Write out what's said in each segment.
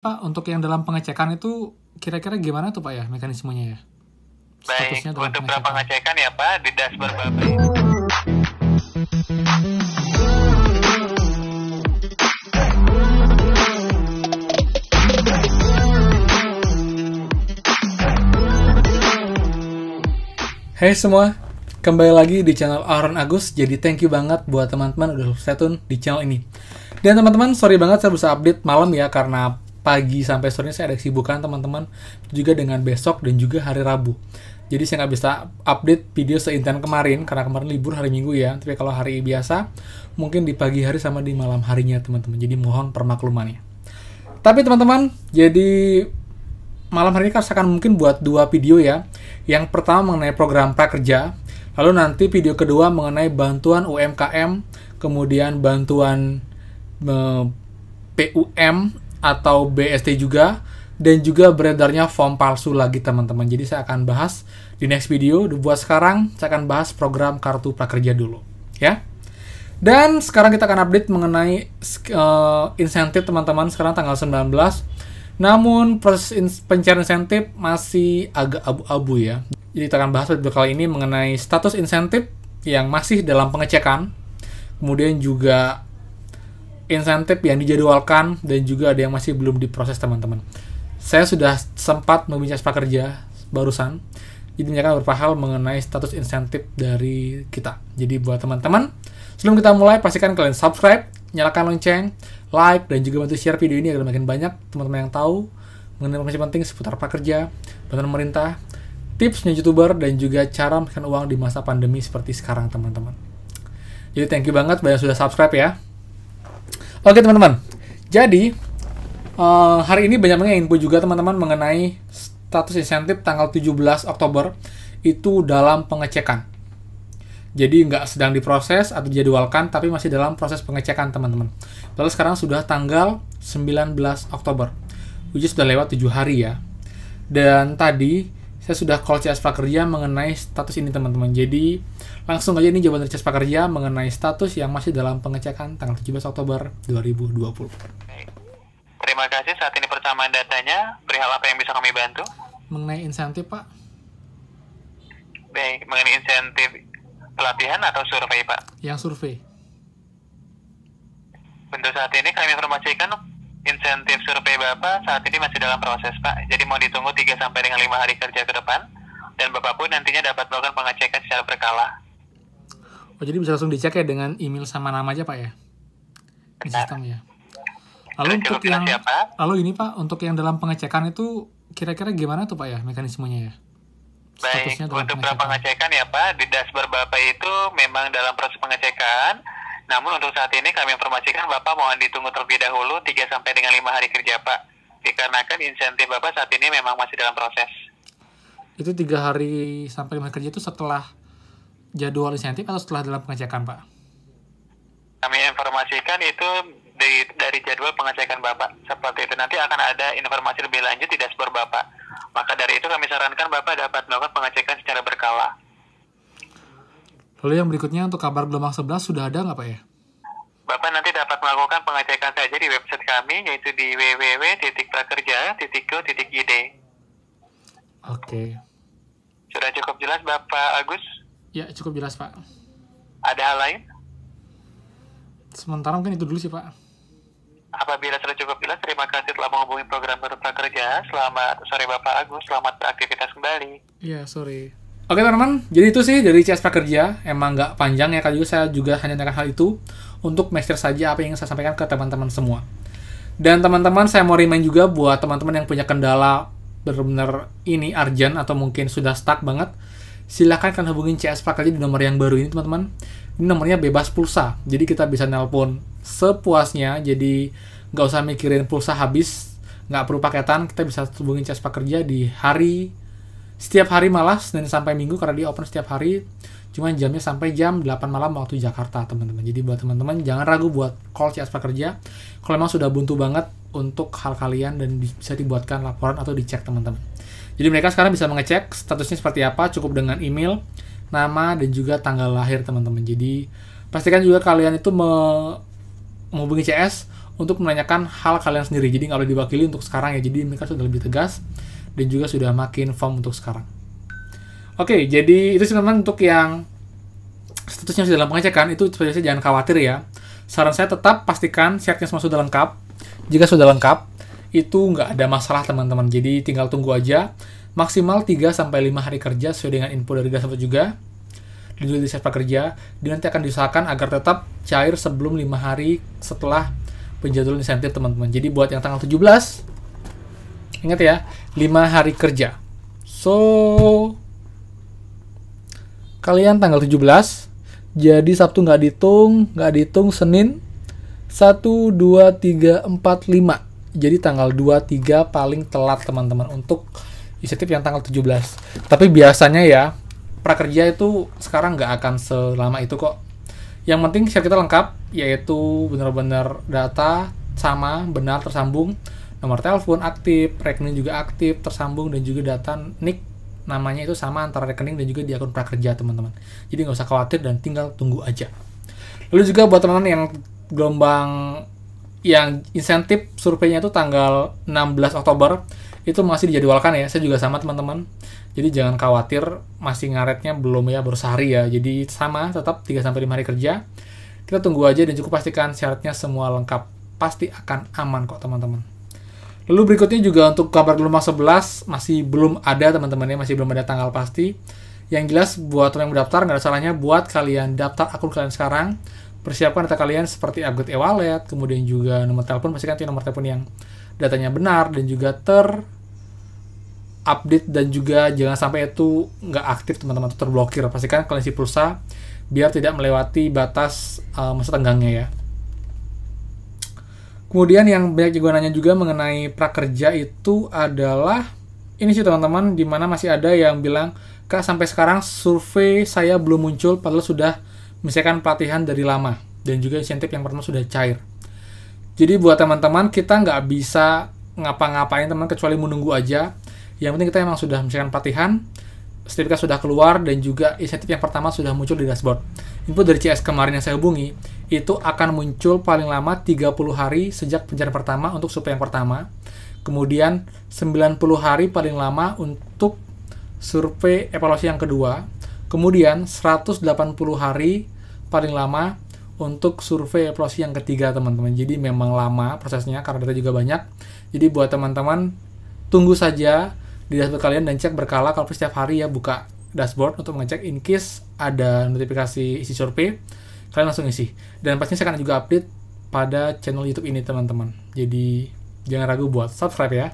Pak, untuk yang dalam pengecekan itu kira-kira gimana tuh Pak ya mekanismenya ya? Baik, Statusnya dalam untuk pengecekan. pengecekan ya Pak, di dashboard Bapak ini. Hai semua, kembali lagi di channel Aaron Agus. Jadi thank you banget buat teman-teman udah stay tune di channel ini. Dan teman-teman, sorry banget saya bisa update malam ya, karena pagi sampai sore saya ada kesibukan teman-teman, juga dengan besok dan juga hari Rabu. Jadi saya nggak bisa update video seintens kemarin, karena kemarin libur hari Minggu ya. Tapi kalau hari biasa, mungkin di pagi hari sama di malam harinya teman-teman. Jadi mohon permaklumannya. Tapi teman-teman, jadi malam hari ini saya akan mungkin buat dua video ya. Yang pertama mengenai program prakerja, lalu nanti video kedua mengenai bantuan UMKM, kemudian bantuan PUM atau BST juga, dan juga beredarnya form palsu lagi teman-teman. Jadi saya akan bahas di next video. Buat sekarang saya akan bahas program kartu prakerja dulu ya. Dan sekarang kita akan update mengenai insentif teman-teman. Sekarang tanggal 19. Namun proses pencairan insentif masih agak abu-abu ya. Jadi kita akan bahas video kali ini mengenai status insentif yang masih dalam pengecekan. Kemudian juga insentif yang dijadwalkan dan juga ada yang masih belum diproses teman-teman. Saya sudah sempat membincang prakerja barusan. Jadi ini akan beberapa hal mengenai status insentif dari kita. Jadi buat teman-teman, sebelum kita mulai pastikan kalian subscribe, nyalakan lonceng, like, dan juga bantu share video ini agar makin banyak teman-teman yang tahu mengenai informasi penting seputar prakerja, bantuan pemerintah, tips menjadi YouTuber, dan juga cara menghasilkan uang di masa pandemi seperti sekarang teman-teman. Jadi thank you banget banyak sudah subscribe ya. Oke teman-teman, jadi hari ini banyak info juga teman-teman mengenai status insentif tanggal 17 Oktober itu dalam pengecekan. Jadi nggak sedang diproses atau dijadwalkan, tapi masih dalam proses pengecekan teman-teman. Lalu sekarang sudah tanggal 19 Oktober, which is sudah lewat 7 hari ya. Dan tadi saya sudah call CS Prakerja mengenai status ini teman-teman. Jadi langsung aja ini jawaban dari CS Prakerja mengenai status yang masih dalam pengecekan tanggal 17 Oktober 2020. Baik. Terima kasih, saat ini persamaan datanya. Perihal apa yang bisa kami bantu? Mengenai insentif Pak? Baik, mengenai insentif pelatihan atau survei Pak? Yang survei. Untuk saat ini kami informasikan insentif survei Bapak saat ini masih dalam proses Pak. Jadi mau ditunggu 3 sampai dengan 5 hari kerja ke depan. Dan Bapak pun nantinya dapat melakukan pengecekan secara berkala. Oh, jadi bisa langsung dicek ya dengan email sama nama aja Pak ya? Di sistem ya. Lalu untuk yang ini Pak, untuk yang dalam pengecekan itu kira-kira gimana tuh Pak ya mekanismenya ya? Baik, untuk pengecekan ya Pak, di dashboard Bapak itu memang dalam proses pengecekan. Namun untuk saat ini kami informasikan Bapak mohon ditunggu terlebih dahulu 3 sampai dengan 5 hari kerja Pak. Dikarenakan insentif Bapak saat ini memang masih dalam proses. Itu 3 hari sampai 5 hari kerja itu setelah jadwal insentif atau setelah dalam pengecekan Pak? Kami informasikan itu dari jadwal pengecekan Bapak. Seperti itu, nanti akan ada informasi lebih lanjut di dashboard Bapak. Maka dari itu kami sarankan Bapak dapat melakukan pengecekan secara berkala. Lalu yang berikutnya untuk kabar gelombang 11 sudah ada nggak Pak ya? Bapak nanti dapat melakukan pengecekan saja di website kami, yaitu di www.prakerja.go.id. Oke. Sudah cukup jelas Bapak Agus? Ya, cukup jelas Pak. Ada hal lain? Sementara mungkin itu dulu sih Pak. Apabila sudah cukup jelas, terima kasih telah menghubungi program Kartu Prakerja. Selamat sore Bapak Agus, selamat beraktivitas kembali. Iya, sore. Oke teman-teman, jadi itu sih dari CS Prakerja. Emang nggak panjang ya, kali saya juga hanya tanyakan hal itu untuk make sure saja apa yang saya sampaikan ke teman-teman semua. Dan teman-teman, saya mau remind juga buat teman-teman yang punya kendala benar-benar ini urgent atau mungkin sudah stuck banget, silakan kalian hubungin CS Prakerja di nomor yang baru ini teman-teman. Ini nomornya bebas pulsa, jadi kita bisa nelpon sepuasnya, jadi nggak usah mikirin pulsa habis, nggak perlu paketan, kita bisa hubungin CS Prakerja di setiap hari malah Senin sampai Minggu, karena dia open setiap hari, cuma jamnya sampai jam 8 malam waktu Jakarta teman-teman. Jadi buat teman-teman jangan ragu buat call CS Prakerja kalau memang sudah buntu banget untuk hal kalian dan bisa dibuatkan laporan atau dicek teman-teman. Jadi mereka sekarang bisa mengecek statusnya seperti apa, cukup dengan email, nama, dan juga tanggal lahir teman-teman. Jadi pastikan juga kalian itu menghubungi CS untuk menanyakan hal kalian sendiri. Jadi nggak boleh diwakili untuk sekarang ya. Jadi mereka sudah lebih tegas dan juga sudah makin firm untuk sekarang. Oke, jadi itu sih memang untuk yang statusnya sudah dalam pengecekan. Itu sebenarnya jangan khawatir ya. Saran saya tetap pastikan syaratnya semua sudah lengkap. Jika sudah lengkap, itu nggak ada masalah teman-teman. Jadi tinggal tunggu aja. Maksimal 3-5 hari kerja sesuai dengan info dari Dasbot juga. Dan juga di set prakerja. Dan nanti akan diusahakan agar tetap cair sebelum 5 hari setelah penjadwalan insentif teman-teman. Jadi buat yang tanggal 17, ingat ya, 5 hari kerja. So, kalian tanggal 17, jadi Sabtu nggak dihitung, Senin 1, 2, 3, 4, 5. Jadi tanggal 2, 3 paling telat teman-teman untuk insentif yang tanggal 17. Tapi biasanya ya, prakerja itu sekarang nggak akan selama itu kok. Yang penting syarat kita lengkap, yaitu benar-benar data sama, benar, tersambung, nomor telepon aktif, rekening juga aktif, tersambung, dan juga data NIK namanya itu sama antara rekening dan juga di akun prakerja teman-teman. Jadi nggak usah khawatir dan tinggal tunggu aja. Lalu juga buat teman-teman yang gelombang yang insentif surveinya itu tanggal 16 Oktober, itu masih dijadwalkan ya. Saya juga sama teman-teman. Jadi jangan khawatir, masih ngaretnya belum ya, baru sehari ya. Jadi sama, tetap 3-5 hari kerja. Kita tunggu aja dan cukup pastikan syaratnya semua lengkap. Pasti akan aman kok teman-teman. Lalu berikutnya juga untuk kabar gelombang 11 masih belum ada teman-teman ya, masih belum ada tanggal pasti. Yang jelas buat teman yang mendaftar nggak ada salahnya buat kalian daftar akun kalian sekarang. Persiapkan data kalian seperti upgrade e-wallet, kemudian juga nomor telepon, pastikan itu nomor telepon yang datanya benar dan juga update, dan juga jangan sampai itu nggak aktif teman-teman, itu terblokir. Pastikan kalian isi pulsa biar tidak melewati batas masa tenggangnya ya. Kemudian yang banyak juga nanya juga mengenai prakerja itu adalah ini sih teman-teman, dimana masih ada yang bilang, Kak sampai sekarang survei saya belum muncul padahal sudah misalkan pelatihan dari lama dan juga insentif yang pertama sudah cair. Jadi buat teman-teman, kita nggak bisa ngapa-ngapain teman kecuali menunggu aja. Yang penting kita emang sudah misalkan pelatihan, sertifikat sudah keluar, dan juga insentif yang pertama sudah muncul di dashboard. Info dari CS kemarin yang saya hubungi, itu akan muncul paling lama 30 hari sejak pencarian pertama untuk survei yang pertama. Kemudian 90 hari paling lama untuk survei evaluasi yang kedua. Kemudian 180 hari paling lama untuk survei evaluasi yang ketiga teman-teman. Jadi memang lama prosesnya karena data juga banyak. Jadi buat teman-teman, tunggu saja di dashboard kalian dan cek berkala kalau setiap hari ya buka dashboard untuk mengecek in case ada notifikasi isi survei, kalian langsung isi. Dan pastinya saya akan juga update pada channel YouTube ini teman-teman. Jadi jangan ragu buat subscribe ya.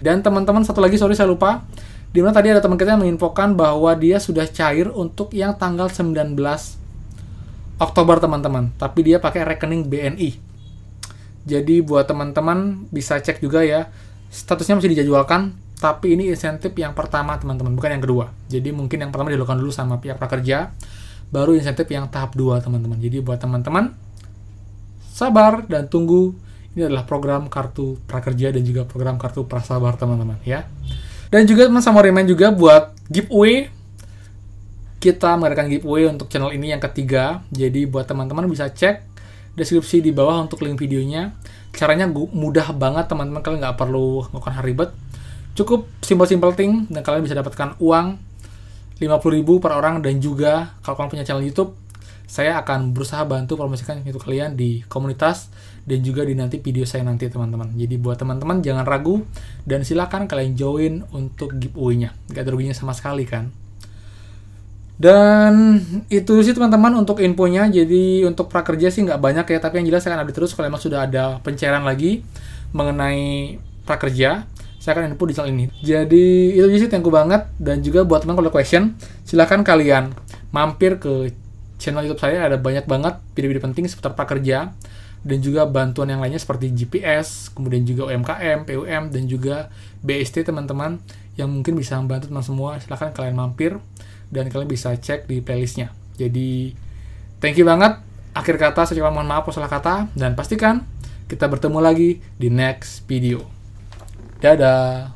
Dan teman-teman satu lagi, sorry saya lupa. Dimana tadi ada teman kita yang menginfokan bahwa dia sudah cair untuk yang tanggal 19 Oktober teman-teman. Tapi dia pakai rekening BNI. Jadi buat teman-teman bisa cek juga ya. Statusnya masih dijadwalkan, tapi ini insentif yang pertama teman-teman, bukan yang kedua. Jadi mungkin yang pertama dilakukan dulu sama pihak prakerja, baru insentif yang tahap 2 teman-teman. Jadi buat teman-teman, sabar dan tunggu. Ini adalah program kartu prakerja dan juga program kartu prasabar teman-teman ya. Dan juga teman sama remind juga buat giveaway. Kita mengadakan giveaway untuk channel ini yang ketiga. Jadi buat teman-teman bisa cek deskripsi di bawah untuk link videonya. Caranya mudah banget teman-teman, kalian nggak perlu melakukan hal ribet. Cukup simple thing dan kalian bisa dapatkan uang 50.000 per orang. Dan juga kalau kalian punya channel YouTube, saya akan berusaha bantu promosikan YouTube kalian di komunitas dan juga di nanti video saya nanti teman-teman. Jadi buat teman-teman jangan ragu dan silakan kalian join untuk giveaway-nya. Nggak ada ruginya sama sekali kan. Dan itu sih teman-teman untuk infonya. Jadi untuk prakerja sih nggak banyak ya, tapi yang jelas saya akan update terus kalau memang sudah ada pencairan lagi mengenai prakerja. Saya akan info di channel ini. Jadi itu sih, thank you banget. Dan juga buat teman kalau ada question, silakan kalian mampir ke channel YouTube saya. Ada banyak banget video-video penting seputar prakerja dan juga bantuan yang lainnya seperti GPS, kemudian juga UMKM, PUM, dan juga BST teman-teman yang mungkin bisa membantu teman semua. Silahkan kalian mampir dan kalian bisa cek di playlistnya. Jadi thank you banget. Akhir kata saya cuma mohon maaf kalau salah kata, dan pastikan kita bertemu lagi di next video. Dadah.